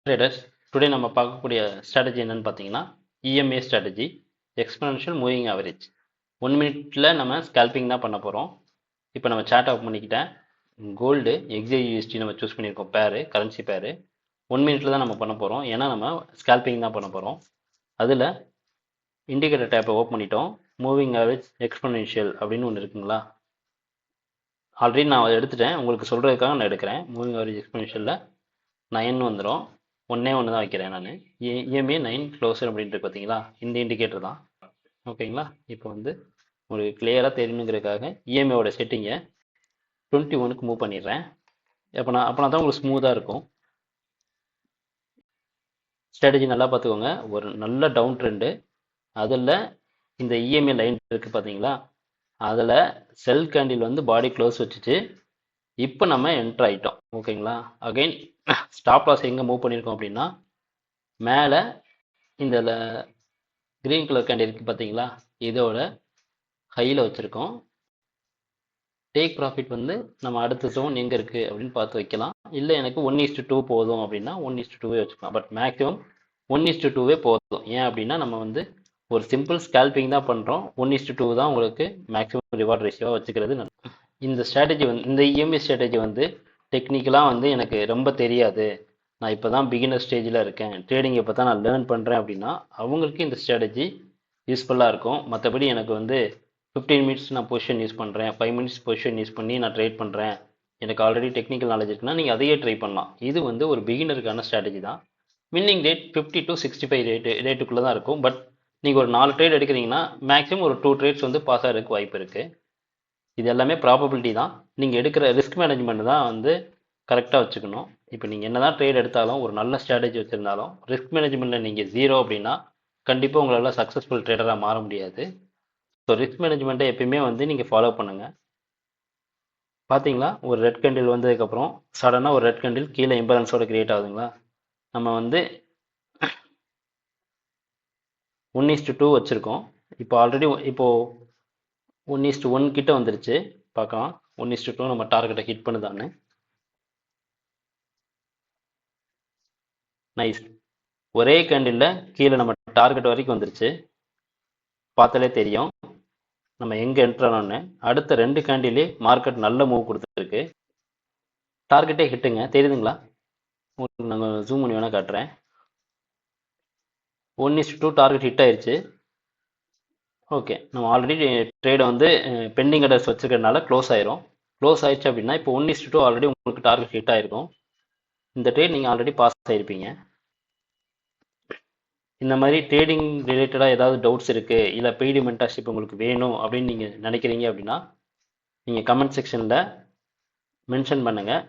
Traders today நம்ம பார்க்கக்கூடிய strategy என்னன்னு பார்த்தீங்கன்னா EMA strategy exponential moving average 1 மினிட்ல நம்ம ஸ்கேல்பிங் தான் பண்ண போகிறோம். இப்போ நம்ம சார்ட் ஆஃப் பண்ணிக்கிட்டேன். கோல்டு எக்ஸ்ஏயூஎஸ்டி நம்ம சூஸ் பண்ணியிருக்கோம் பேரு கரன்சி பேரு 1 மினிட்ல தான் நம்ம பண்ண போகிறோம். ஏன்னா நம்ம ஸ்கேல்பிங் தான் பண்ண போகிறோம். அதில் இண்டிகேட்டர் டேப்பை ஓப்பன் பண்ணிட்டோம். மூவிங் ஆவரேஜ் எக்ஸ்பனன்ஷியல் அப்படின்னு ஒன்று இருக்குங்களா, ஆல்ரெடி நான் அதை எடுத்துட்டேன். உங்களுக்கு சொல்கிறதுக்காக நான் எடுக்கிறேன். மூவிங் ஆவரேஜ் எக்ஸ்பனன்ஷியலில் 9 வந்துடும். ஒன்றே ஒன்று தான் வைக்கிறேன் நான். இஎம்ஏ 9 க்ளோசர் அப்படின்ட்டு பார்த்தீங்களா, இந்த இண்டிகேட்டர் தான். ஓகேங்களா, இப்போ வந்து உங்களுக்கு கிளியராக தெரியணுங்கிறதுக்காக இஎம்ஏவோட செட்டிங்கை 21க்கு மூவ் பண்ணிடுறேன். அப்போனா தான் உங்களுக்கு ஸ்மூத்தாக இருக்கும். ஸ்ட்ராட்டஜி நல்லா பார்த்துக்கோங்க. ஒரு நல்ல டவுன் ட்ரெண்டு, அதில் இந்த இஎம்ஏ லைன் இருக்குது பார்த்தீங்களா, அதில் செல் கேண்டில் வந்து பாடி க்ளோஸ் வச்சுச்சு. இப்போ நம்ம என்ட்ரு ஆகிட்டோம். ஓகேங்களா, அகைன் ஸ்டாப் லாஸ் எங்கே மூவ் பண்ணியிருக்கோம் அப்படின்னா மேலே இந்த க்ரீன் கலர் கேண்டில் இருக்குது பார்த்தீங்களா, இதோட ஹையில் வச்சுருக்கோம். டேக் ப்ராஃபிட் வந்து நம்ம அடுத்த ஜோன் எங்கே இருக்குது அப்படின்னு பார்த்து வைக்கலாம். இல்லை எனக்கு 1:2 போதும் அப்படின்னா 1:2 வச்சுக்கலாம். பட் மேக்ஸிமம் 1:2 போதும். ஏன் அப்படின்னா நம்ம வந்து ஒரு சிம்பிள் ஸ்கேல்பிங் தான் பண்ணுறோம். 1:2 தான் உங்களுக்கு மேக்ஸிமம் ரிவார்ட் ரேஷியோவாக வச்சுக்கிறது. இந்த ஸ்ட்ராட்டஜி வந்து இந்த இஎம்ஏ ஸ்ட்ராட்டஜி வந்து டெக்னிக்கலாக வந்து எனக்கு ரொம்ப தெரியாது, நான் இப்போ தான் பிகினர் ஸ்டேஜில் இருக்கேன், ட்ரேடிங் இப்போ தான் நான் லேர்ன் பண்ணுறேன் அப்படின்னா அவங்களுக்கு இந்த ஸ்ட்ராட்டஜி யூஸ்ஃபுல்லாக இருக்கும். மற்றபடி எனக்கு வந்து 15 மினிட்ஸ் நான் பொசிஷன் யூஸ் பண்ணுறேன், 5 மினிட்ஸ் பொசிஷன் யூஸ் பண்ணி நான் ட்ரேட் பண்ணுறேன், எனக்கு ஆல்ரெடி டெக்னிக்கல் நாலேஜ் இருக்குன்னா நீங்கள் அதையே ட்ரை பண்ணலாம். இது வந்து ஒரு பிகினருக்கான ஸ்ட்ராட்டஜி தான். வின்னிங் ரேட் 50 to 65 ரேட்டுக்குள்ளே தான் இருக்கும். பட் நீங்கள் ஒரு 4 ட்ரேட் எடுக்கிறீங்கன்னா மேக்ஸிமம் ஒரு 2 ட்ரேட்ஸ் வந்து பாஸ் ஆகிறதுக்கு வாய்ப்பு இருக்குது. இது எல்லாமே ப்ராபபிலிட்டி தான். நீங்கள் எடுக்கிற ரிஸ்க் மேனேஜ்மெண்ட் தான் வந்து கரெக்டாக வச்சுக்கணும். இப்போ நீங்கள் என்ன தான் ட்ரேட் எடுத்தாலும் ஒரு நல்ல ஸ்ட்ராட்டஜி வச்சுருந்தாலும் ரிஸ்க் மேனேஜ்மெண்ட்டில் நீங்கள் 0 அப்படின்னா கண்டிப்பாக உங்களால் சக்ஸஸ்ஃபுல் ட்ரேடராக மாற முடியாது. ஸோ ரிஸ்க் மேனேஜ்மெண்ட்டை எப்பயுமே வந்து நீங்கள் ஃபாலோ பண்ணுங்கள். பார்த்தீங்களா, ஒரு ரெட் கேண்டில் வந்ததுக்கப்புறம் சடனாக ஒரு ரெட் கேண்டில் கீழே இம்பேலன்ஸோட கிரியேட் ஆகுதுங்களா. நம்ம வந்து 1:2 வச்சுருக்கோம். இப்போ ஆல்ரெடி இப்போது 1:1 கிட்ட வந்துருச்சு. பார்க்கலாம் 1:2 நம்ம டார்கெட்டை ஹிட் பண்ணுதான்னு. நைஸ், ஒரே கேண்டில் கீழே நம்ம டார்கெட் வரைக்கும் வந்துருச்சு. பார்த்தாலே தெரியும் நம்ம எங்கே என்ட்ரானோன்னு. அடுத்த 2 கேண்டிலே மார்க்கெட் நல்ல மூவ் கொடுத்துருக்கு. டார்கெட்டே ஹிட்டுங்க, தெரியுதுங்களா உங்களுக்கு? நாங்கள் ஜூம் பண்ணி வேணால் காட்டுறேன். 1:2 டார்கெட் ஹிட் ஆயிடுச்சு. ஓகே, நம்ம ஆல்ரெடி ட்ரேடை வந்து பெண்டிங் அடர்ஸ் வச்சுக்கிறதுனால க்ளோஸ் ஆயிரும். க்ளோஸ் ஆயிடுச்சு அப்படின்னா இப்போ 1:2 ஆல்ரெடி உங்களுக்கு டார்கெட் ஹிட் ஆயிருக்கும். இந்த ட்ரேட் நீங்கள் ஆல்ரெடி பாஸ் ஆகிருப்பீங்க. இந்த மாதிரி ட்ரேடிங் ரிலேட்டடாக ஏதாவது டவுட்ஸ் இருக்குது, இல்லை பெய்டு மென்டர்ஷிப் உங்களுக்கு வேணும் அப்படின்னு நீங்கள் நினைக்கிறீங்க அப்படின்னா நீங்கள் கமெண்ட் செக்ஷனில் மென்ஷன் பண்ணுங்கள்.